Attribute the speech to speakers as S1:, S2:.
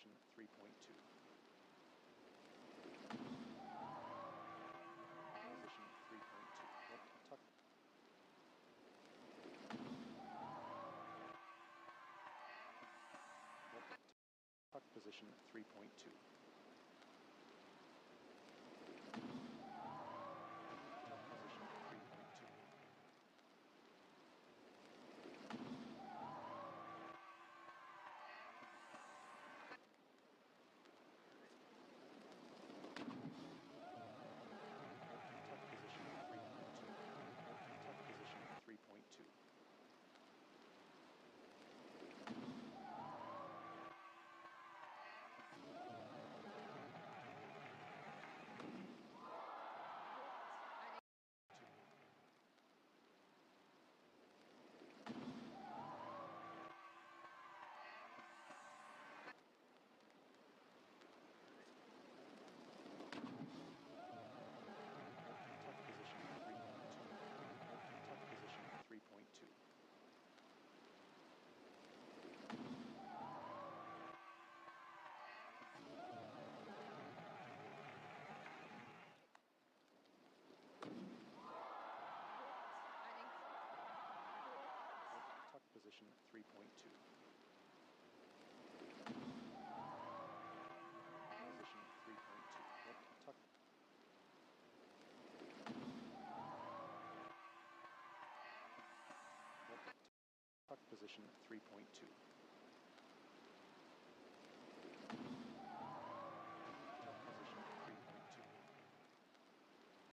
S1: position 3.2. Position 3.2. Yep, tuck. Yep, tuck position 3.2. Tuck position 3.2. Tuck position 3.2. Tuck position 3.2. Tuck position 3.2. Tuck position 3.2. Tuck position 3.2. Position 3.2. Yep, tuck. Yep, tuck position 3.2.